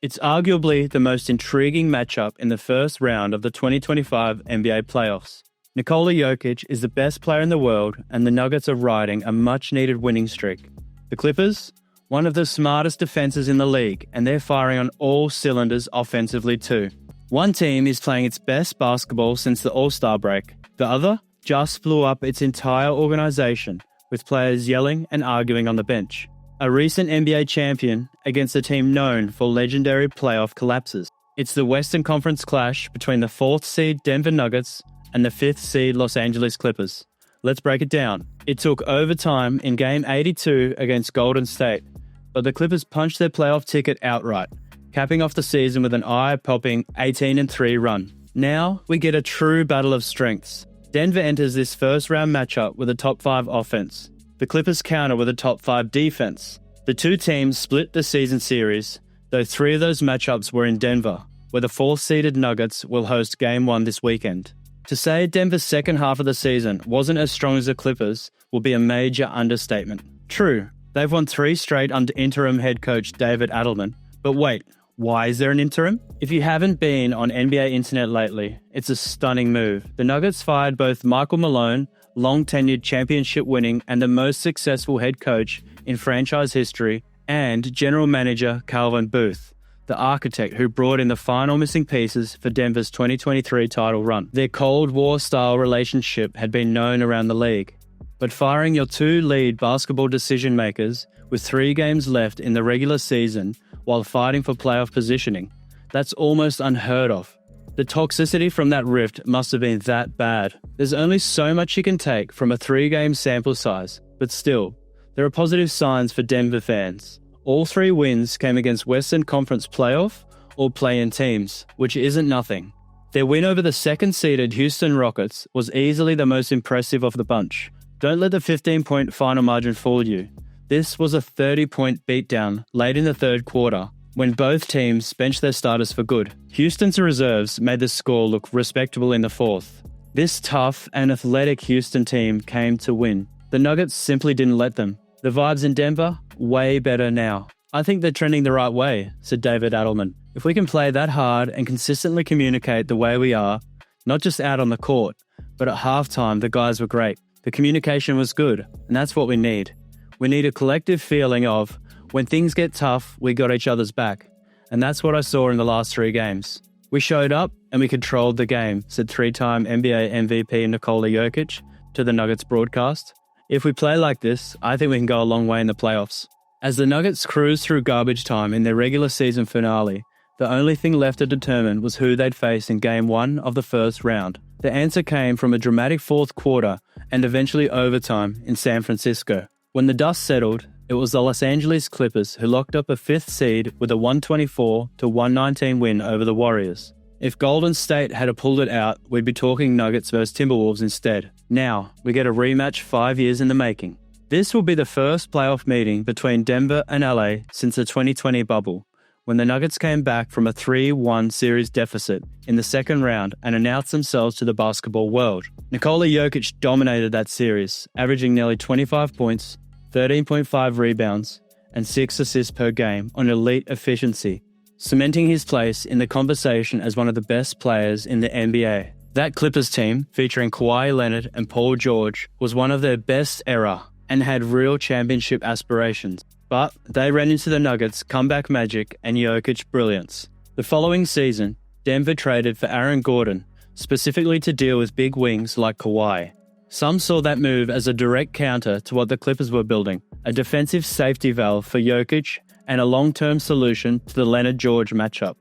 It's arguably the most intriguing matchup in the first round of the 2025 NBA playoffs. Nikola Jokic is the best player in the world, and the Nuggets are riding a much-needed winning streak. The Clippers? One of the smartest defenses in the league, and they're firing on all cylinders offensively too. One team is playing its best basketball since the All-Star break. The other just blew up its entire organization, with players yelling and arguing on the bench. A recent NBA champion against a team known for legendary playoff collapses. It's the Western Conference clash between the 4th seed Denver Nuggets and the 5th seed Los Angeles Clippers. Let's break it down. It took overtime in Game 82 against Golden State, but the Clippers punched their playoff ticket outright, capping off the season with an eye-popping 18-3 run. Now we get a true battle of strengths. Denver enters this first-round matchup with a top-5 offense. The Clippers counter with a top-5 defense. The two teams split the season series, though 3 of those matchups were in Denver, where the 4th-seeded Nuggets will host Game 1 this weekend. To say Denver's second half of the season wasn't as strong as the Clippers will be a major understatement. True, they've won 3 straight under interim head coach David Adelman, but wait, why is there an interim? If you haven't been on NBA internet lately, it's a stunning move. The Nuggets fired both Michael Malone, long-tenured championship-winning and the most successful head coach in franchise history, and general manager Calvin Booth, the architect who brought in the final missing pieces for Denver's 2023 title run. Their Cold War-style relationship had been known around the league, but firing your 2 lead basketball decision-makers with 3 games left in the regular season while fighting for playoff positioning, that's almost unheard of. The toxicity from that rift must have been that bad. There's only so much you can take from a 3-game sample size, but still, there are positive signs for Denver fans. All 3 wins came against Western Conference playoff or play-in teams, which isn't nothing. Their win over the 2nd-seeded Houston Rockets was easily the most impressive of the bunch. Don't let the 15-point final margin fool you. This was a 30-point beatdown late in the 3rd quarter, when both teams benched their starters for good. Houston's reserves made the score look respectable in the 4th. This tough and athletic Houston team came to win. The Nuggets simply didn't let them. The vibes in Denver? Way better now. I think they're trending the right way, said David Adelman. If we can play that hard and consistently communicate the way we are, not just out on the court, but at halftime the guys were great. The communication was good, and that's what we need. We need a collective feeling of, when things get tough, we got each other's back. And that's what I saw in the last 3 games. We showed up and we controlled the game, said 3-time NBA MVP Nikola Jokic to the Nuggets broadcast. If we play like this, I think we can go a long way in the playoffs. As the Nuggets cruised through garbage time in their regular season finale, the only thing left to determine was who they'd face in Game 1 of the first round. The answer came from a dramatic 4th quarter and eventually overtime in San Francisco. When the dust settled, it was the Los Angeles Clippers who locked up a 5th seed with a 124-119 win over the Warriors. If Golden State had pulled it out, we'd be talking Nuggets vs Timberwolves instead. Now, we get a rematch 5 years in the making. This will be the first playoff meeting between Denver and LA since the 2020 bubble, when the Nuggets came back from a 3-1 series deficit in the 2nd round and announced themselves to the basketball world. Nikola Jokic dominated that series, averaging nearly 25 points, 13.5 rebounds, and 6 assists per game on elite efficiency, cementing his place in the conversation as one of the best players in the NBA. That Clippers team, featuring Kawhi Leonard and Paul George, was one of their best era and had real championship aspirations. But they ran into the Nuggets' comeback magic and Jokic brilliance. The following season, Denver traded for Aaron Gordon, specifically to deal with big wings like Kawhi. Some saw that move as a direct counter to what the Clippers were building, a defensive safety valve for Jokic and a long-term solution to the Leonard-George matchup.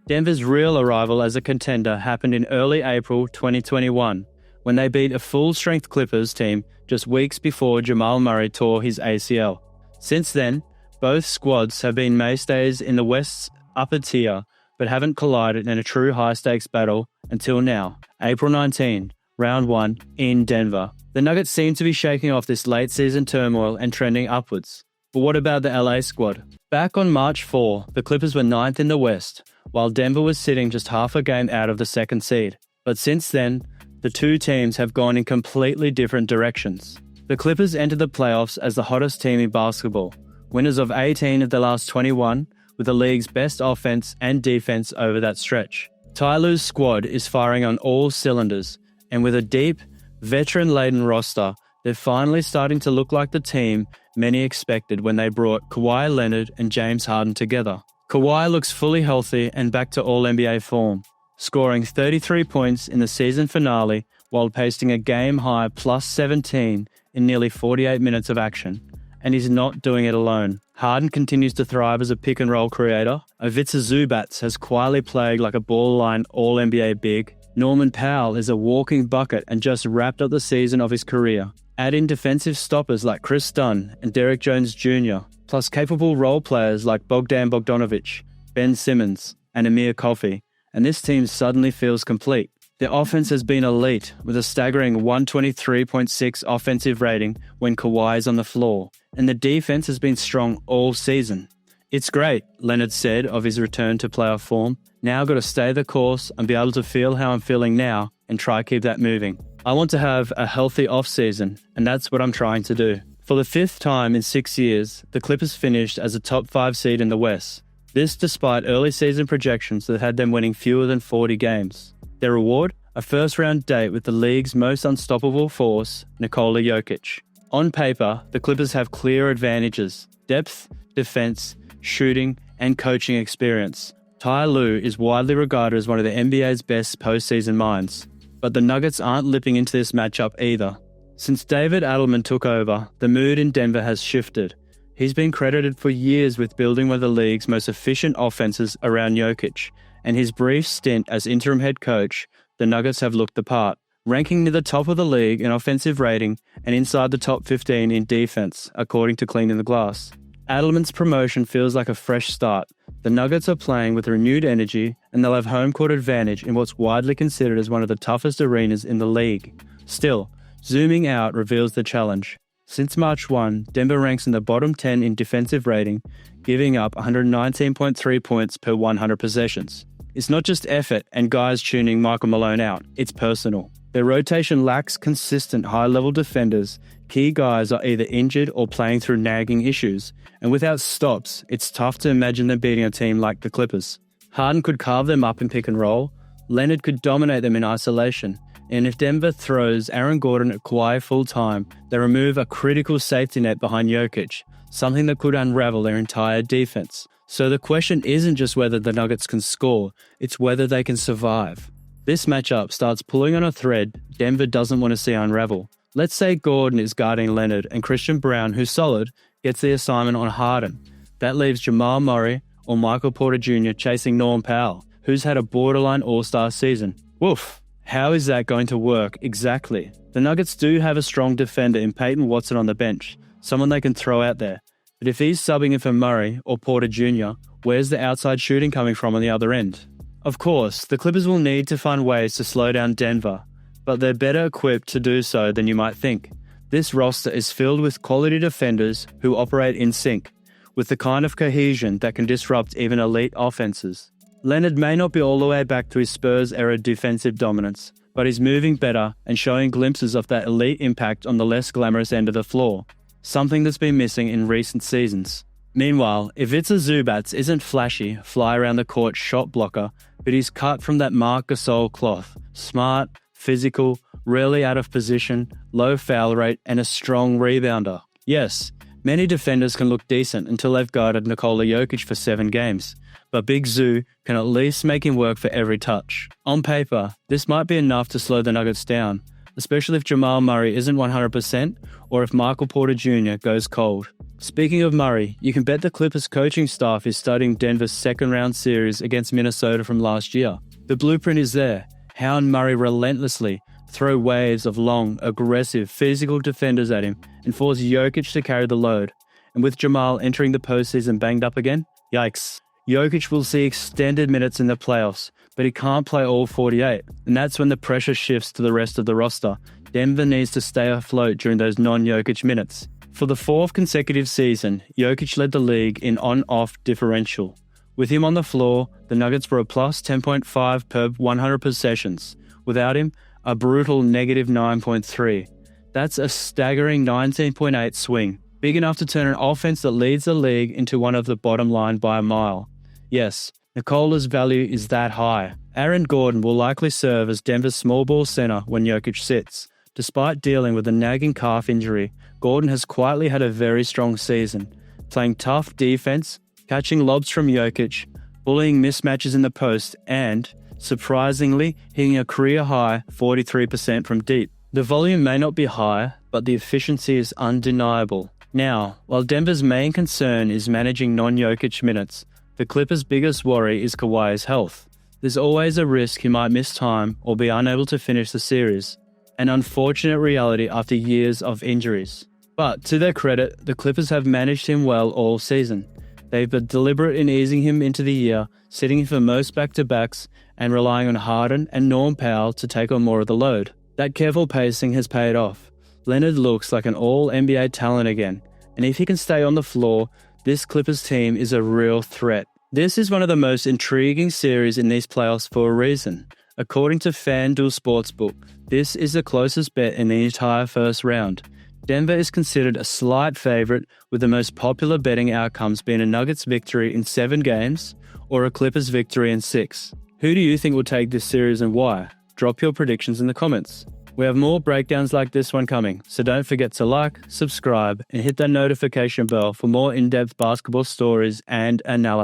Denver's real arrival as a contender happened in early April 2021, when they beat a full-strength Clippers team just weeks before Jamal Murray tore his ACL. Since then, both squads have been mainstays in the West's upper tier, but haven't collided in a true high-stakes battle until now, April 19, Round 1, in Denver. The Nuggets seem to be shaking off this late-season turmoil and trending upwards. But what about the LA squad? Back on March 4, the Clippers were 9th in the West, while Denver was sitting just half a game out of the 2nd seed. But since then, the two teams have gone in completely different directions. The Clippers entered the playoffs as the hottest team in basketball, winners of 18 of the last 21, with the league's best offense and defense over that stretch. Ty Lue's squad is firing on all cylinders, and with a deep, veteran-laden roster, they're finally starting to look like the team many expected when they brought Kawhi Leonard and James Harden together. Kawhi looks fully healthy and back to All-NBA form, scoring 33 points in the season finale while pasting a game-high plus 17 in nearly 48 minutes of action. And he's not doing it alone. Harden continues to thrive as a pick-and-roll creator. Ivica Zubac has quietly played like a borderline All-NBA big. Norman Powell is a walking bucket and just wrapped up the season of his career. Add in defensive stoppers like Chris Dunn and Derrick Jones Jr., plus capable role players like Bogdan Bogdanovic, Ben Simmons, and Amir Coffey, and this team suddenly feels complete. Their offense has been elite, with a staggering 123.6 offensive rating when Kawhi is on the floor, and the defense has been strong all season. "It's great," Leonard said of his return to playoff form. "Now I've got to stay the course and be able to feel how I'm feeling now and try keep that moving. I want to have a healthy off-season, and that's what I'm trying to do." For the 5th time in 6 years, the Clippers finished as a top 5 seed in the West. This despite early season projections that had them winning fewer than 40 games. Their reward? A first-round date with the league's most unstoppable force, Nikola Jokic. On paper, the Clippers have clear advantages: depth, defense, shooting, and coaching experience. Ty Lue is widely regarded as one of the NBA's best postseason minds. But the Nuggets aren't lipping into this matchup either. Since David Adelman took over, the mood in Denver has shifted. He's been credited for years with building one of the league's most efficient offenses around Jokic, and his brief stint as interim head coach, the Nuggets have looked the part, ranking near the top of the league in offensive rating and inside the top 15 in defense, according to Cleaning the Glass. Adelman's promotion feels like a fresh start. The Nuggets are playing with renewed energy, and they'll have home court advantage in what's widely considered as one of the toughest arenas in the league. Still, zooming out reveals the challenge. Since March 1, Denver ranks in the bottom 10 in defensive rating, giving up 119.3 points per 100 possessions. It's not just effort and guys tuning Michael Malone out, it's personal. Their rotation lacks consistent high-level defenders. Key guys are either injured or playing through nagging issues, and without stops, it's tough to imagine them beating a team like the Clippers. Harden could carve them up in pick and roll, Leonard could dominate them in isolation, and if Denver throws Aaron Gordon at Kawhi full-time, they remove a critical safety net behind Jokic, something that could unravel their entire defense. So the question isn't just whether the Nuggets can score, it's whether they can survive. This matchup starts pulling on a thread Denver doesn't want to see unravel. Let's say Gordon is guarding Leonard and Christian Brown, who's solid, gets the assignment on Harden. That leaves Jamal Murray or Michael Porter Jr. chasing Norm Powell, who's had a borderline all-star season. Woof! How is that going to work exactly? The Nuggets do have a strong defender in Peyton Watson on the bench, someone they can throw out there. But if he's subbing in for Murray or Porter Jr., where's the outside shooting coming from on the other end? Of course, the Clippers will need to find ways to slow down Denver, but they're better equipped to do so than you might think. This roster is filled with quality defenders who operate in sync, with the kind of cohesion that can disrupt even elite offenses. Leonard may not be all the way back to his Spurs-era defensive dominance, but he's moving better and showing glimpses of that elite impact on the less glamorous end of the floor, something that's been missing in recent seasons. Meanwhile, Ivica Zubac isn't flashy, fly-around-the-court shot blocker, but he's cut from that Marc Gasol cloth. Smart, physical, rarely out of position, low foul rate, and a strong rebounder. Yes, many defenders can look decent until they've guarded Nikola Jokic for 7 games, but Big Zoo can at least make him work for every touch. On paper, this might be enough to slow the Nuggets down, especially if Jamal Murray isn't 100% or if Michael Porter Jr. goes cold. Speaking of Murray, you can bet the Clippers coaching staff is studying Denver's second-round series against Minnesota from last year. The blueprint is there. Hound Murray relentlessly, throw waves of long, aggressive, physical defenders at him, and force Jokic to carry the load. And with Jamal entering the postseason banged up again, yikes. Jokic will see extended minutes in the playoffs, but he can't play all 48, and that's when the pressure shifts to the rest of the roster. Denver needs to stay afloat during those non-Jokic minutes. For the 4th consecutive season, Jokic led the league in on-off differential. With him on the floor, the Nuggets were a plus 10.5 per 100 possessions. Without him, a brutal negative 9.3. That's a staggering 19.8 swing. Big enough to turn an offense that leads the league into one of the bottom line by a mile. Yes, Nikola's value is that high. Aaron Gordon will likely serve as Denver's small ball center when Jokic sits. Despite dealing with a nagging calf injury, Gordon has quietly had a very strong season, playing tough defense, catching lobs from Jokic, bullying mismatches in the post, and, surprisingly, hitting a career-high 43% from deep. The volume may not be high, but the efficiency is undeniable. Now, while Denver's main concern is managing non-Jokic minutes, the Clippers' biggest worry is Kawhi's health. There's always a risk he might miss time or be unable to finish the series, an unfortunate reality after years of injuries. But to their credit, the Clippers have managed him well all season. They've been deliberate in easing him into the year, sitting him for most back-to-backs, and relying on Harden and Norm Powell to take on more of the load. That careful pacing has paid off. Leonard looks like an all-NBA talent again, and if he can stay on the floor, this Clippers team is a real threat. This is one of the most intriguing series in these playoffs for a reason. According to FanDuel Sportsbook, this is the closest bet in the entire first round. Denver is considered a slight favorite, with the most popular betting outcomes being a Nuggets victory in 7 games or a Clippers victory in 6. Who do you think will take this series and why? Drop your predictions in the comments. We have more breakdowns like this one coming, so don't forget to like, subscribe, and hit that notification bell for more in-depth basketball stories and analysis.